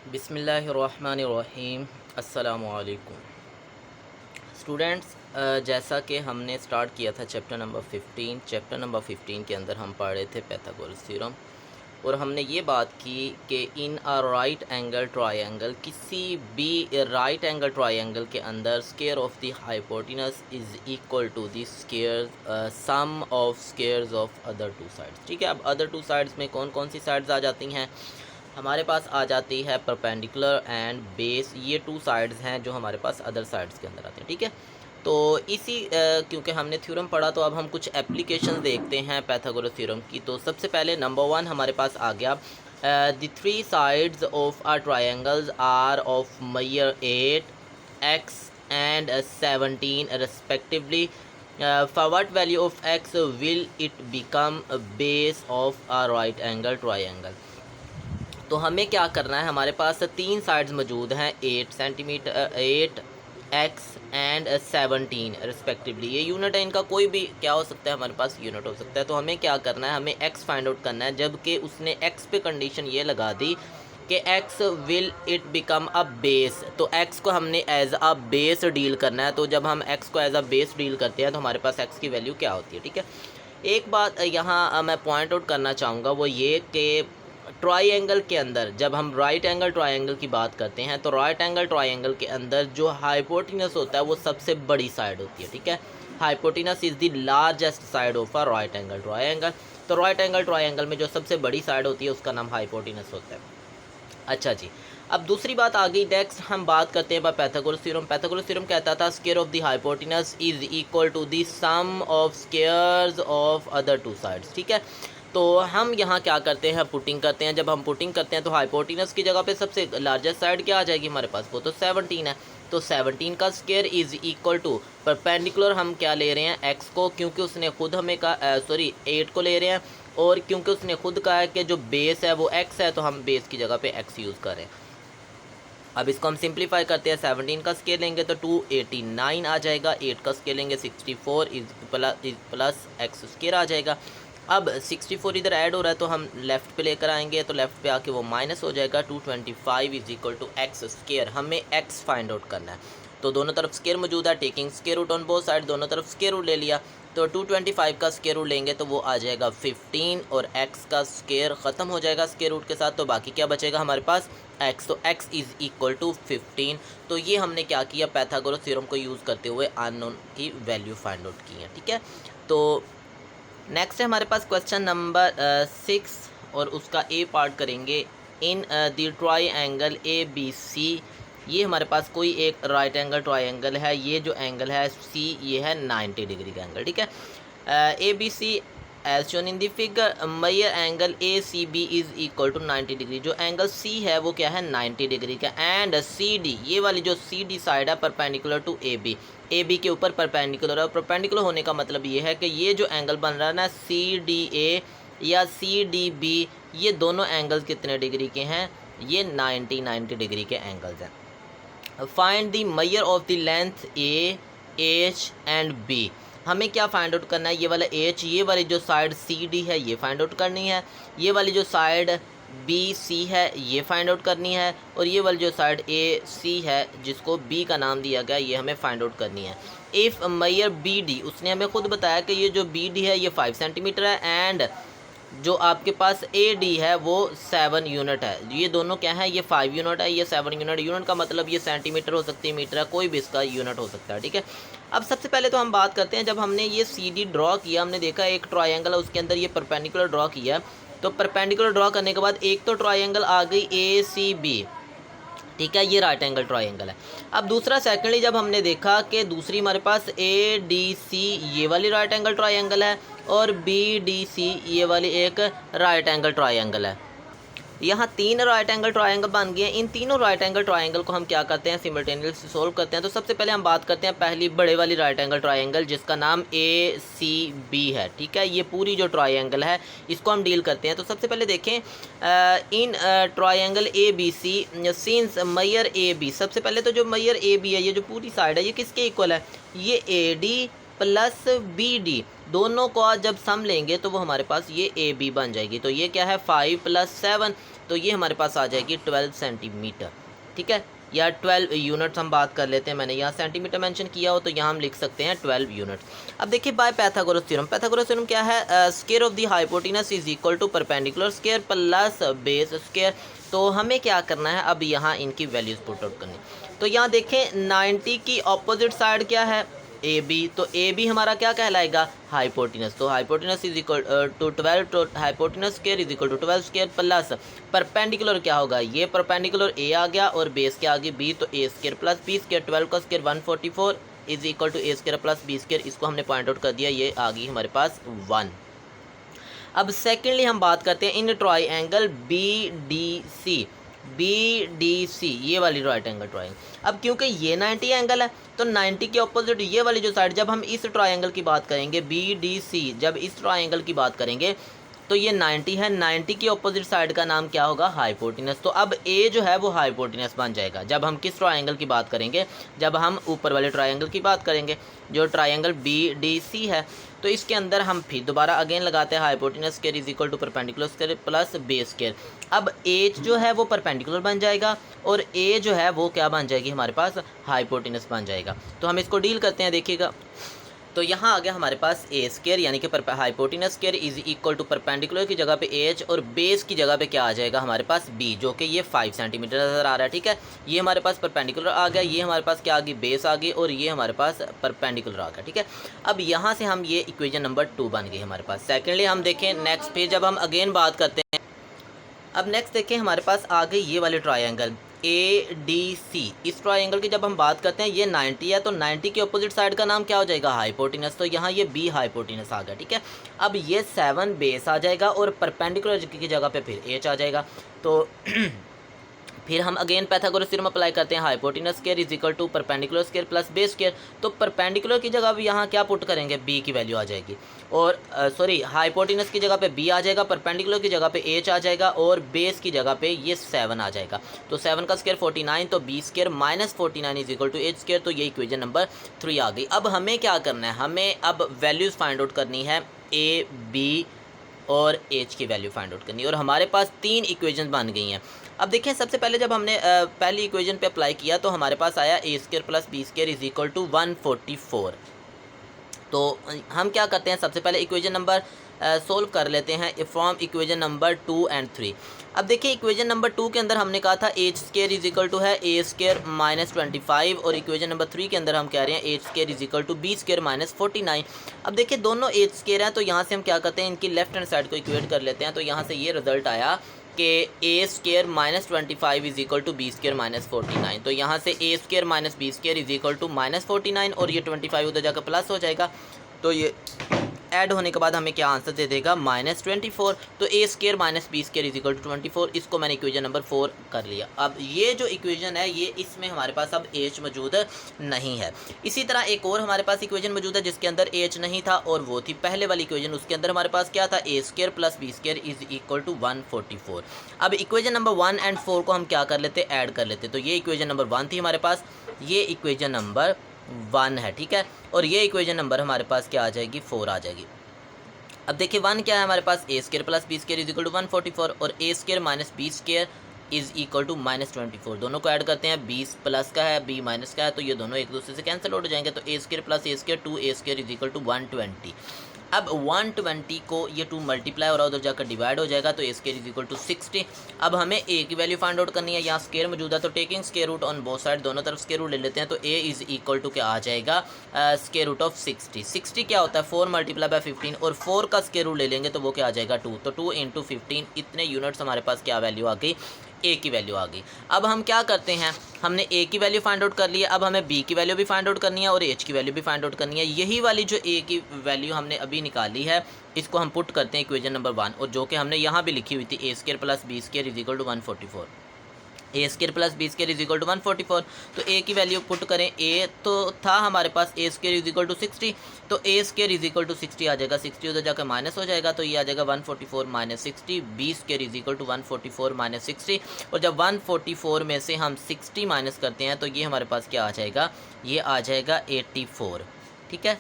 बिस्मिल्लाहिर्रहमानिर्रहीम। अस्सलामुअलैकुम स्टूडेंट्स। जैसा कि हमने स्टार्ट किया था चैप्टर नंबर 15 के अंदर हम पढ़ रहे थे पाइथागोरस थ्योरम, और हमने ये बात की कि in a right angle triangle, किसी भी राइट एंगल ट्रायंगल के अंदर square of the hypotenuse is equal to the square sum of squares of other two sides. ठीक है, अब अदर टू साइड्स में कौन कौन सी साइड्स आ जाती हैं? हमारे पास आ जाती है परपेंडिकुलर एंड बेस। ये टू साइड्स हैं जो हमारे पास अदर साइड्स के अंदर आते हैं। ठीक है, तो इसी क्योंकि हमने थ्योरम पढ़ा तो अब हम कुछ एप्लीकेशन देखते हैं पाइथागोरस थ्योरम की। तो सबसे पहले नंबर 1 हमारे पास आ गया, the three sides of a triangles are of measure 8 x and 17 respectively. For what value of x will it become a base of a right angle triangle? तो हमें क्या करना है, हमारे पास तीन साइड्स मौजूद हैं, 8 सेंटीमीटर 8x एंड 17 रिस्पेक्टिवली। ये यूनिट है, इनका कोई भी क्या हो सकता है, हमारे पास यूनिट हो सकता है। तो हमें क्या करना है, हमें x फाइंड आउट करना है, जबकि उसने x पे कंडीशन ये लगा दी कि x will it become a base. तो x को हमने एज अ बेस डील करना है। तो जब हम x को एज अ बेस डील करते हैं तो हमारे पास x की वैल्यू क्या होती है। ठीक है, एक बात यहाँ मैं पॉइंट आउट करना चाहूँगा, वो ये कि ट्रायंगल के अंदर जब हम राइट एंगल ट्रायंगल की बात करते हैं तो राइट एंगल ट्रायंगल के अंदर जो हाइपोटेनस होता है वो सबसे बड़ी साइड होती है। ठीक है, hypotenuse is the largest side of a right angle triangle. तो राइट एंगल ट्रायंगल में जो सबसे बड़ी साइड होती है उसका नाम हाइपोटेनस होता है। अच्छा जी, अब दूसरी बात आ गई। नेक्स्ट हम बात करते हैं पाइथागोरस थ्योरम। पाइथागोरस थ्योरम कहता था square of the hypotenuse is equal to the sum of squares of other two sides. ठीक है, तो हम यहाँ क्या करते हैं, पुटिंग करते हैं। जब हम पुटिंग करते हैं तो हाइपोटेनस की जगह पे सबसे लार्जेस्ट साइड क्या आ जाएगी हमारे पास, वो तो 17 है। तो 17 का square is equal to perpendicular हम क्या ले रहे हैं, x को, क्योंकि उसने खुद हमें कहा 8 को ले रहे हैं, और क्योंकि उसने खुद कहा है कि जो बेस है वो x है, तो हम बेस की जगह पे x यूज़ करें। अब इसको हम सिंप्लीफाई करते हैं, 17 का स्केल लेंगे तो 289 आ जाएगा, 8 का स्केल लेंगे 64 इज प्लस एक्स स्केयर आ जाएगा। अब 64 इधर ऐड हो रहा है तो हम लेफ़्ट पे लेकर आएंगे, तो लेफ़्ट पे आके वो माइनस हो जाएगा। 225 is equal to x square. हमें एक्स फाइंड आउट करना है, तो दोनों तरफ स्केयर मौजूद है, taking square root on both side, दोनों तरफ स्केयर रूट ले लिया। तो 225 का स्केयर रूट लेंगे तो वो आ जाएगा 15, और x का स्केयर ख़त्म हो जाएगा स्केयर रूट के साथ, तो बाकी क्या बचेगा हमारे पास, x। तो x इज़ इक्वल टू 15। तो ये हमने क्या किया, पाइथागोरस थ्योरम को यूज़ करते हुए अननोन की वैल्यू फाइंड आउट की है। ठीक है, तो नेक्स्ट है हमारे पास क्वेश्चन नंबर 6, और उसका ए पार्ट करेंगे। In the triangle A B C, ये हमारे पास कोई एक राइट एंगल ट्रायंगल है। ये जो एंगल है सी, ये है 90 डिग्री का एंगल। ठीक है, A B C as shown in the figure, measure angle A C B is equal to 90 degree. जो एंगल सी है वो क्या है, 90 डिग्री का। एंड सी डी, ये वाली जो सी डी साइड है परपेंडिकुलर टू ए बी के ऊपर परपेंडिकुलर है। और परपेंडिकुलर होने का मतलब ये है कि ये जो एंगल बन रहा है ना, सी डी ए या सी डी बी, ये दोनों एंगल्स कितने डिग्री के हैं, ये 90 डिग्री के एंगल्स हैं। Find the measure of the length A H and B. हमें क्या फाइंड आउट करना है, ये वाला एच, ये वाली जो साइड सी डी है ये फाइंड आउट करनी है, ये वाली जो साइड बी सी है ये फाइंड आउट करनी है, और ये वाली जो साइड ए सी है जिसको बी का नाम दिया गया ये हमें फाइंड आउट करनी है। इफ़ मेजर बी डी, उसने हमें खुद बताया कि ये जो बी डी है ये 5 सेंटीमीटर है, एंड जो आपके पास ए डी है वो 7 यूनिट है। ये दोनों क्या है, ये 5 यूनिट है, ये 7 यूनिट। यूनिट का मतलब ये सेंटीमीटर हो सकती है, मीटर है, कोई भी इसका यूनिट हो सकता है। ठीक है, अब सबसे पहले तो हम बात करते हैं, जब हमने ये सी डी ड्रॉ किया, हमने देखा एक ट्रायंगल है उसके अंदर ये परपेंडिकुलर ड्रॉ किया। तो परपेंडिकुलर ड्रॉ करने के बाद एक तो ट्रायंगल आ गई ए सी बी। ठीक है, ये राइट एंगल ट्रायंगल है। अब दूसरा सेकेंडली जब हमने देखा कि दूसरी हमारे पास ए डी सी, ये वाली राइट एंगल ट्रायंगल है, और बी डी सी, ये वाली एक राइट एंगल ट्रायंगल है। यहाँ 3 राइट एंगल ट्रायंगल बन गए हैं। इन तीनों राइट एंगल ट्रायंगल को हम क्या करते हैं, सिमल्टेनियसली सोल्व करते हैं। तो सबसे पहले हम बात करते हैं पहली बड़े वाली राइट एंगल ट्रायंगल जिसका नाम ए सी बी है। ठीक है, ये पूरी जो ट्रायंगल है इसको हम डील करते हैं। तो सबसे पहले देखें, in triangle A B C scenes measure A B, सबसे पहले तो जो मेजर ए बी है, ये जो पूरी साइड है ये किसके इक्वल है, ये A D plus B D, दोनों को जब सम लेंगे तो वो हमारे पास ये ए बी बन जाएगी। तो ये क्या है, 5 + 7, तो ये हमारे पास आ जाएगी 12 सेंटीमीटर, ठीक है, या 12 यूनिट्स हम बात कर लेते हैं। मैंने यहाँ सेंटीमीटर मेंशन किया हो तो यहाँ हम लिख सकते हैं 12 यूनिट्स। अब देखिए by Pythagoras theorem, Pythagoras theorem क्या है, square of the hypotenuse is equal to perpendicular square plus base square. तो हमें क्या करना है, अब यहाँ इनकी वैल्यूज़ पुट आउट करनी। तो यहाँ देखें 90 की ऑपोजिट साइड क्या है, ए बी, तो ए बी हमारा क्या कहलाएगा, हाइपोटेनस। तो हाइपोटेनस इज इक्वल टू 12, तो hypotenuse square is equal to 12 square plus perpendicular क्या होगा, ये परपेंडिकुलर ए आ गया और बेस क्या आ गई बी, तो A square plus B square, 12 का square 144 is equal to A square plus B square. इसको हमने पॉइंट आउट कर दिया, ये आ गई हमारे पास 1। अब सेकेंडली हम बात करते हैं in triangle B D C, ये वाली राइट एंगल ट्राइंगल। अब क्योंकि ये 90 एंगल है तो 90 के ऑपोजिट ये वाली जो साइड, जब हम इस ट्राइंगल की बात करेंगे बी डी सी, जब इस ट्राइंगल की बात करेंगे तो ये 90 है, 90 की ऑपोजिट साइड का नाम क्या होगा, हाइपोटेनस। तो अब ए जो है वो हाइपोटेनस बन जाएगा। जब हम किस ट्राइंगल की बात करेंगे, जब हम ऊपर वाले ट्राइंगल की बात करेंगे जो ट्राइंगल बी डी सी है, तो इसके अंदर हम फिर दोबारा अगेन लगाते हैं hypotenuse square is equal to perpendicular square plus base square. अब एच जो है वो परपेंडिकुलर बन जाएगा और ए जो है वो क्या बन जाएगी, हमारे पास हाइपोटेनस बन जाएगा। तो हम इसको डील करते हैं, देखिएगा। तो यहाँ आ गया हमारे पास ए स्क्वायर यानी कि hypotenuse square is equal to perpendicular की जगह पे एच और बेस की जगह पे क्या आ जाएगा हमारे पास बी, जो कि ये 5 सेंटीमीटर नज़र आ रहा है, ठीक है। ये हमारे पास परपेंडिकुलर आ गया, ये हमारे पास क्या आ गई, बेस आ गई और ये हमारे पास परपेंडिकुलर आ गया, ठीक है। अब यहाँ से हम ये इक्वेशन नंबर 2 बन गई हमारे पास। सेकेंडली हम देखें नेक्स्ट पेज, जब हम अगेन बात करते हैं, अब नेक्स्ट देखें हमारे पास आ गई ये वाले ट्राइंगल ए डी सी। इस ट्राइंगल की जब हम बात करते हैं ये 90 है, तो 90 के ऑपोजिट साइड का नाम क्या हो जाएगा, हाइपोटेनस। तो यहाँ ये बी हाइपोटेनस आ गया, ठीक है। अब ये 7 बेस आ जाएगा और परपेंडिकुलर की जगह पे फिर एच आ जाएगा। तो फिर हम अगेन पाइथागोरस थ्योरम अप्लाई करते हैं, hypotenuse square is equal to perpendicular square plus base square. तो परपेंडिकुलर की जगह भी यहाँ क्या पुट करेंगे, बी की वैल्यू आ जाएगी, और सॉरी हाइपोटेनस की जगह पे बी आ जाएगा, परपेंडिकुलर की जगह पे एच आ जाएगा और बेस की जगह पे ये 7 आ जाएगा। तो 7 का स्क्वायर 49, तो B square minus 49 is equal to H square. तो ये इक्वेशन नंबर 3 आ गई। अब हमें क्या करना है, हमें अब वैल्यूज़ फाइंड आउट करनी है, ए बी और एच की वैल्यू फाइंड आउट करनी है, और हमारे पास 3 इक्वेशन बन गई हैं। अब देखें सबसे पहले जब हमने पहली इक्वेशन पे अप्लाई किया तो हमारे पास आया A square plus B square is equal to 144। तो हम क्या करते हैं, सबसे पहले इक्वेशन नंबर सोल्व कर लेते हैं फ्रॉम इक्वेशन नंबर 2 एंड 3। अब देखिए इक्वेशन नंबर 2 के अंदर हमने कहा था H square is equal to है ए स्क्वायर माइनस 25, और इक्वेशन नंबर 3 के अंदर हम कह रहे हैं H square is equal to B square minus 49। अब देखिए दोनों एच स्क्वायर हैं, तो यहाँ से हम क्या करते हैं, इनकी लेफ्ट हैंड साइड को इक्वेट कर लेते हैं। तो यहाँ से ये रिजल्ट आया कि A square minus 25 is equal to B square minus 49। तो यहाँ से A square minus B square is equal to minus 49 और ये 25 उधर जाकर प्लस हो जाएगा। तो ये ऐड होने के बाद हमें क्या आंसर दे देगा, माइनस 24। तो A square minus B square is equal to 24। इसको मैंने इक्वेशन नंबर 4 कर लिया। अब ये जो इक्वेशन है ये इसमें हमारे पास अब एच मौजूद नहीं है। इसी तरह एक और हमारे पास इक्वेशन मौजूद है जिसके अंदर एच नहीं था, और वो थी पहले वाली इक्वेशन। उसके अंदर हमारे पास क्या था, A square plus B square is equal to 144। अब इक्वेशन नंबर 1 एंड 4 को हम क्या कर लेते, ऐड कर लेते। तो ये इक्वेशन नंबर 1 थी हमारे पास, ये इक्वेशन नंबर 1 है, ठीक है। और ये इक्वेशन नंबर हमारे पास क्या आ जाएगी, 4 आ जाएगी। अब देखिए 1 क्या है हमारे पास, A square plus B square is equal to 144, और A square minus B square is equal to minus 24। दोनों को ऐड करते हैं, बी प्लस का है बी माइनस का है, तो ये दोनों एक दूसरे से कैंसिल हो जाएंगे। तो A square plus A square 2 A square is equal to 120। अब 120 को ये 2 मल्टीप्लाई हो रहा है उधर जाकर डिवाइड हो जाएगा, तो A square is equal to 60। अब हमें ए की वैल्यू फाइंड आउट करनी है, यहाँ स्क्वायर मौजूद है, तो taking square root on both side, दोनों तरफ स्क्वायर रूट ले लेते हैं। तो ए इज इक्वल टू क्या आ जाएगा, स्क्वायर रूट ऑफ 60। 60 क्या होता है, 4 मल्टीप्लाई बाय 15, और 4 का स्क्वायर रूट ले लेंगे तो वो क्या आ जाएगा 2। तो 2 इंटू 15, इतने यूनिट्स हमारे पास क्या वैल्यू आ गई, ए की वैल्यू आ गई। अब हम क्या करते हैं, हमने ए की वैल्यू फाइंड आउट कर ली है, अब हमें बी की वैल्यू भी फाइंड आउट करनी है और एच की वैल्यू भी फाइंड आउट करनी है। यही वाली जो ए की वैल्यू हमने अभी निकाली है इसको हम पुट करते हैं इक्वेशन नंबर 1, और जो कि हमने यहाँ भी लिखी हुई थी, A square plus B square is equal to 144। A square plus B square is equal to 144। तो ए की वैल्यू पुट करें, ए तो था हमारे पास A square is equal to 60, तो A square is equal to 60 आ जाएगा, 60 उधर जाकर माइनस हो जाएगा, तो ये आ जाएगा 144 minus 60। B square is equal to 144 minus 60, और जब 144 में से हम 60 माइनस करते हैं तो ये हमारे पास क्या आ जाएगा, ये आ जाएगा 84, ठीक है।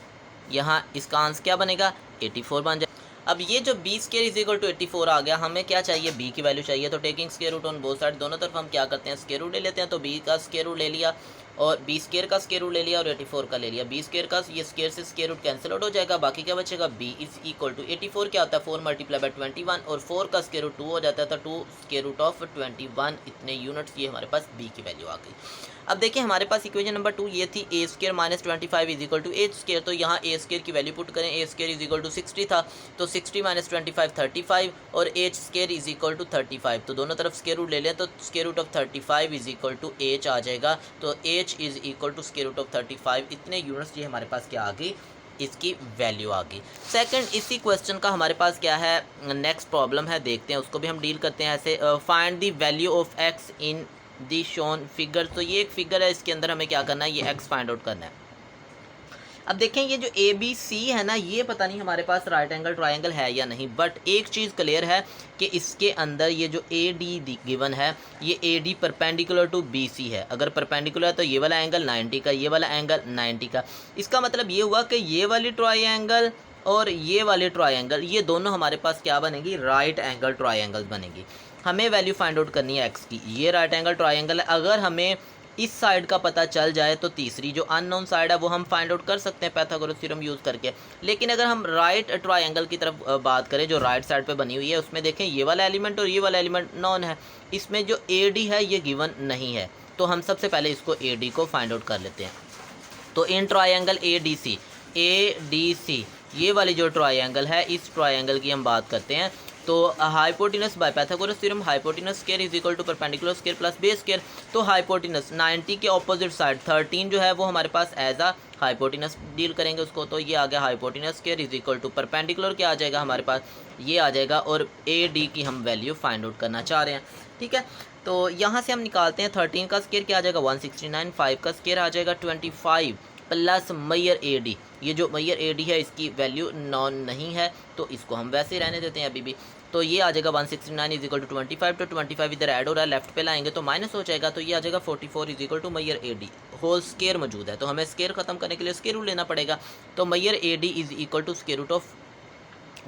यहाँ इसका आंसर क्या बनेगा, 84 बन जाएगा। अब ये जो B square is equal to 84 आ गया, हमें क्या चाहिए, बी की वैल्यू चाहिए। तो taking square root on both side, दोनों तरफ हम क्या करते हैं, स्केयर रूट ले लेते हैं। तो बी का स्केयर रूट ले लिया और बी स्केयर का स्केयर रूट ले लिया और 84 का ले लिया। बी स्केयर का ये स्केयर से स्केयर रूट कैंसिल आउट हो जाएगा, बाकी क्या बचेगा, बी इज इक्वल टू 84 क्या होता है 4 मल्टीप्लाई बाय 21 और 4 का स्केयर रूट 2 हो जाता है, तो 2 स्केयर रूट ऑफ 21 इतने यूनिट्स, ये हमारे पास बी की वैल्यू आ गई। अब देखिए हमारे पास इक्वेशन नंबर 2 ये थी A square minus 25 is equal to H square. तो यहाँ ए स्केयर की वैल्यू पुट करें, A square is equal to 60 था, तो 60 माइनस 25 35 और H square is equal to 35। तो दोनों तरफ स्केयर रूट ले लें, तो square root of 35 is equal to H आ जाएगा। तो H is equal to square root of 35, इतने यूनिट्स ये हमारे पास क्या आ गई, इसकी वैल्यू आ गई। सेकंड इसी क्वेश्चन का हमारे पास क्या है, नेक्स्ट प्रॉब्लम है, देखते हैं उसको भी हम डील करते हैं ऐसे। Find the value of x in the shown figure. तो ये एक फिगर है, इसके अंदर हमें क्या करना है, ये एक्स फाइंड आउट करना है। अब देखें ये जो ए बी सी है ना, ये पता नहीं हमारे पास राइट एंगल ट्रायंगल है या नहीं, बट एक चीज़ क्लियर है कि इसके अंदर ये जो ए डी गिवन है, ये A D perpendicular to B C है। अगर परपेंडिकुलर है तो ये वाला एंगल 90 का, ये वाला एंगल 90 का। इसका मतलब ये हुआ कि ये वाली ट्रायंगल और ये वाले ट्रायंगल, ये दोनों हमारे पास क्या बनेगी, राइट एंगल ट्रायंगल बनेगी। हमें वैल्यू फाइंड आउट करनी है एक्स की। ये राइट एंगल ट्रायंगल है, अगर हमें इस साइड का पता चल जाए तो तीसरी जो अननोन साइड है वो हम फाइंड आउट कर सकते हैं पाइथागोरस थ्योरम यूज़ करके। लेकिन अगर हम राइट ट्रायंगल की तरफ बात करें जो राइट साइड पे बनी हुई है, उसमें देखें ये वाला एलिमेंट और ये वाला एलिमेंट नॉन है, इसमें जो ए डी है ये गिवन नहीं है। तो हम सबसे पहले इसको ए डी को फाइंड आउट कर लेते हैं। तो इन ट्रायंगल ए डी सी ये वाली जो ट्रायंगल है, इस ट्रायंगल की हम बात करते हैं। तो hypotenuse by Pythagoras theorem, hypotenuse square is equal to perpendicular square plus base square. तो हाइपोटेनस 90 के ऑपोजिट साइड 13 जो है वो हमारे पास एज अ हाइपोटेनस डील करेंगे उसको। तो ये आ गया hypotenuse square is equal to perpendicular क्या आ जाएगा हमारे पास, ये आ जाएगा। और ए डी की हम वैल्यू फाइंड आउट करना चाह रहे हैं, ठीक है। तो यहाँ से हम निकालते हैं 13 का स्क्वायर क्या आ जाएगा 169, 5 का स्क्वायर आ जाएगा 25 प्लस मैयर ए डी। ये जो मैयर ए डी है इसकी वैल्यू नॉन नहीं है, तो इसको हम वैसे ही रहने देते हैं अभी भी। तो ये आ जाएगा 169 इज इक्वल टू 25, तो 25 इधर ऐड हो रहा है, लेफ्ट पे लाएंगे तो माइनस हो जाएगा। तो ये आ जाएगा 44 is equal to Maihar A D. Whole square मौजूद है, तो हमें स्केयर खत्म करने के लिए स्केयर रूट लेना पड़ेगा। तो मैयर A D is equal to square root of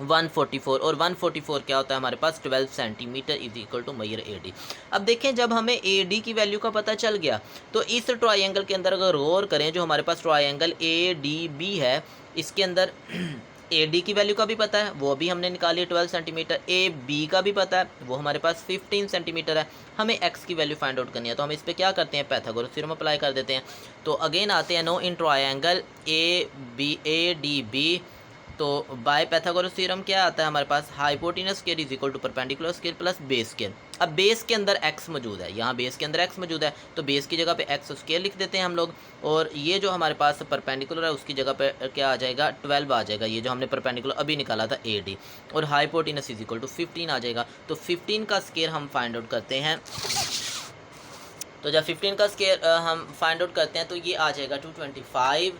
144 और 144 क्या होता है हमारे पास 12 centimetre is equal to Maihar A D. अब देखें जब हमें ए डी की वैल्यू का पता चल गया, तो इस ट्रायंगल के अंदर अगर गौर करें, जो हमारे पास ट्रायंगल ए डी बी है, इसके अंदर ए डी की वैल्यू का भी पता है, वो भी हमने निकाली 12 सेंटीमीटर। ए बी का भी पता है, वो हमारे पास 15 सेंटीमीटर है। हमें एक्स की वैल्यू फाइंड आउट करनी है, तो हम इस पर क्या करते हैं, पाइथागोरस थ्योरम अप्लाई कर देते हैं। तो अगेन आते हैं now in triangle A D B. तो बाय पाइथागोरस थ्योरम क्या आता है हमारे पास, hypotenuse square is equal to perpendicular square plus base square. अब बेस के अंदर एक्स मौजूद है, यहाँ बेस के अंदर एक्स मौजूद है, तो बेस की जगह पे एक्स स्क्वायर लिख देते हैं हम लोग। और ये जो हमारे पास परपेंडिकुलर है उसकी जगह पे क्या आ जाएगा 12 आ जाएगा, ये जो हमने परपेंडिकुलर अभी निकाला था ए डी। और हाइपोटेनस इज इक्वल टू 15 आ जाएगा। तो 15 का स्क्वायर हम फाइंड आउट करते हैं। तो जब 15 का स्क्वायर हम फाइंड आउट करते हैं तो ये आ जाएगा 225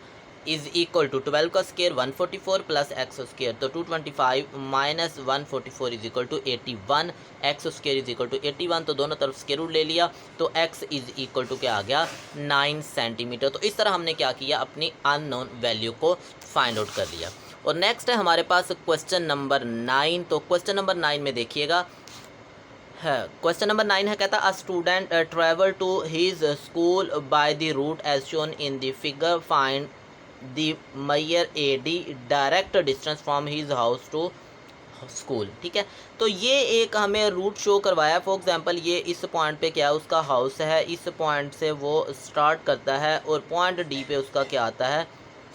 इज इक्वल टू 12 का स्क्वायर 144 प्लस एक्स स्क्वायर। तो 225 minus 144 is equal to 81, x square is equal to 81। तो दोनों तरफ स्क्वायर रूट ले लिया, तो एक्स इज इक्वल टू क्या आ गया 9 सेंटीमीटर। तो इस तरह हमने क्या किया, अपनी अननोन वैल्यू को फाइंड आउट कर लिया। और नेक्स्ट है हमारे पास क्वेश्चन नंबर 9। तो क्वेश्चन नंबर 9 में देखिएगा, क्वेश्चन नंबर 9 है, कहता a student travel to his school by the route as shown in the figure, find the मैयर A D direct distance from his house to school. ठीक है, तो ये एक हमें रूट शो करवाया। फॉर एग्जांपल ये इस पॉइंट पे क्या है, उसका हाउस है, इस पॉइंट से वो स्टार्ट करता है और पॉइंट डी पे उसका क्या आता है,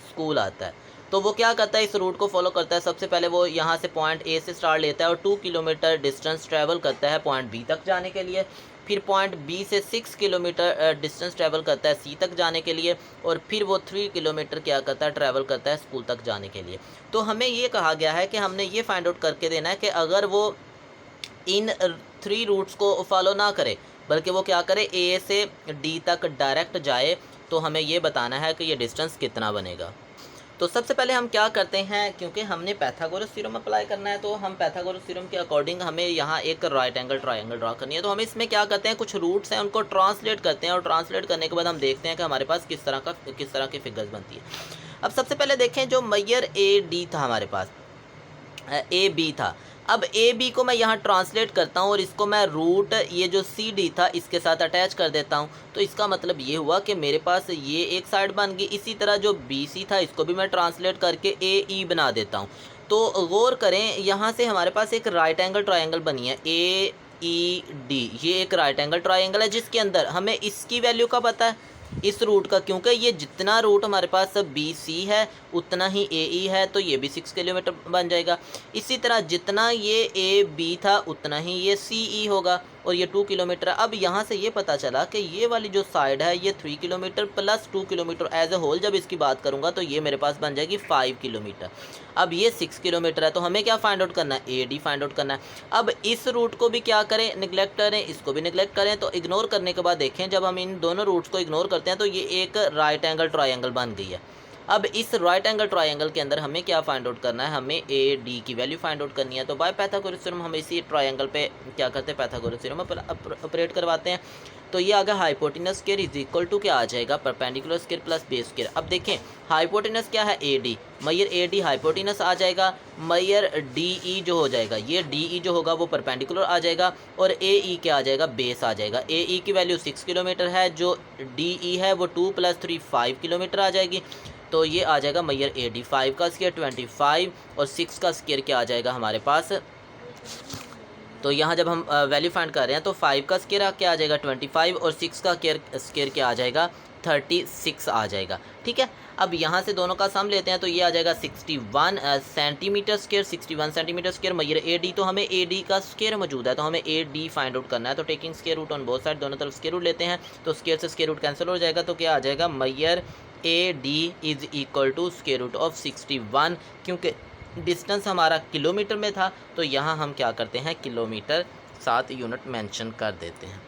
स्कूल आता है। तो वो क्या करता है, इस रूट को फॉलो करता है। सबसे पहले वो यहाँ से पॉइंट ए से स्टार्ट लेता है और 2 किलोमीटर डिस्टेंस ट्रैवल करता है पॉइंट बी तक जाने के लिए। फिर पॉइंट बी से 6 किलोमीटर डिस्टेंस ट्रैवल करता है सी तक जाने के लिए। और फिर वो 3 किलोमीटर क्या करता है, ट्रैवल करता है स्कूल तक जाने के लिए। तो हमें ये कहा गया है कि हमने ये फाइंड आउट करके देना है कि अगर वो इन 3 रूट्स को फॉलो ना करे, बल्कि वो क्या करे, ए से डी तक डायरेक्ट जाए, तो हमें ये बताना है कि ये डिस्टेंस कितना बनेगा। तो सबसे पहले हम क्या करते हैं, क्योंकि हमने पाइथागोरस थ्योरम अप्लाई करना है, तो हम पाइथागोरस थ्योरम के अकॉर्डिंग हमें यहाँ एक राइट एंगल ट्रायंगल ड्रा करनी है। तो हम इसमें क्या करते हैं, कुछ रूट्स हैं उनको ट्रांसलेट करते हैं, और ट्रांसलेट करने के बाद हम देखते हैं कि हमारे पास किस तरह की फिगर्स बनती है। अब सबसे पहले देखें, जो मैयर ए डी था हमारे पास, ए बी था। अब ए बी को मैं यहाँ ट्रांसलेट करता हूँ और इसको मैं रूट ये जो सी डी था इसके साथ अटैच कर देता हूँ। तो इसका मतलब ये हुआ कि मेरे पास ये एक साइड बन गई। इसी तरह जो बी सी था इसको भी मैं ट्रांसलेट करके ए ई बना देता हूँ। तो गौर करें, यहाँ से हमारे पास एक राइट एंगल ट्रायंगल बनी है ए ई डी। ये एक राइट एंगल ट्रायंगल है जिसके अंदर हमें इसकी वैल्यू का पता है, इस रूट का, क्योंकि ये जितना रूट हमारे पास बी सी है उतना ही ए ई है, तो ये भी 6 किलोमीटर बन जाएगा। इसी तरह जितना ये ए बी था उतना ही ये सी ई होगा और ये 2 किलोमीटर। अब यहाँ से ये पता चला कि ये वाली जो साइड है ये 3 kilometre plus 2 kilometre as a whole जब इसकी बात करूँगा तो ये मेरे पास बन जाएगी 5 किलोमीटर। अब ये 6 किलोमीटर है, तो हमें क्या फाइंड आउट करना है, ए डी फाइंड आउट करना है। अब इस रूट को भी क्या करें, निगलेक्ट करें, इसको भी निगलेक्ट करें। तो इग्नोर करने के बाद देखें, जब हम इन दोनों रूट्स को इग्नोर करते हैं तो ये एक राइट एंगल ट्रायंगल बन गई है। अब इस राइट एंगल ट्रायंगल के अंदर हमें क्या फाइंड आउट करना है, हमें ए डी की वैल्यू फाइंड आउट करनी है। तो बाय पाइथागोरस थ्योरम हम इसी ट्रायंगल पे क्या करते हैं, पाइथागोरस थ्योरम पर ऑपरेट करवाते हैं। तो ये आ गया hypotenuse square is equal to क्या आ जाएगा, perpendicular square plus base square. अब देखें हाइपोटेनस क्या है, ए डी, मैयर ए डी हाइपोटेनस आ जाएगा, मैयर डी ई जो हो जाएगा, ये डी ई जो होगा वो परपेंडिकुलर आ जाएगा और ए ई क्या आ जाएगा, बेस आ जाएगा। ए ई की वैल्यू 6 किलोमीटर है, जो डी ई है वो 2 + 3 5 किलोमीटर आ जाएगी। तो ये आ जाएगा मैयर ए डी, 5 का स्क्वायर 25 और 6 का स्क्वायर क्या आ जाएगा हमारे पास। तो यहाँ जब हम वैल्यू फाइंड कर रहे हैं तो 5 का स्क्वायर क्या आ जाएगा 25 और 6 का स्क्वायर क्या आ जाएगा 36 आ जाएगा। ठीक है, अब यहाँ से दोनों का सम लेते हैं तो ये आ जाएगा 61 सेंटीमीटर स्क्वायर, 61 सेंटीमीटर स्क्वायर मैयर ए डी। तो हमें ए डी का स्क्वायर मौजूद है तो हमें ए डी फाइंड आउट करना है। तो taking square root on both side, दोनों तरफ स्क्वायर रूट लेते हैं तो स्क्वायर से स्क्वायर रूट कैंसिल हो जाएगा। तो क्या आ जाएगा, मैयर A D is equal to square root of 61। क्योंकि डिस्टेंस हमारा किलोमीटर में था तो यहाँ हम क्या करते हैं, किलोमीटर साथ यूनिट मेंशन कर देते हैं।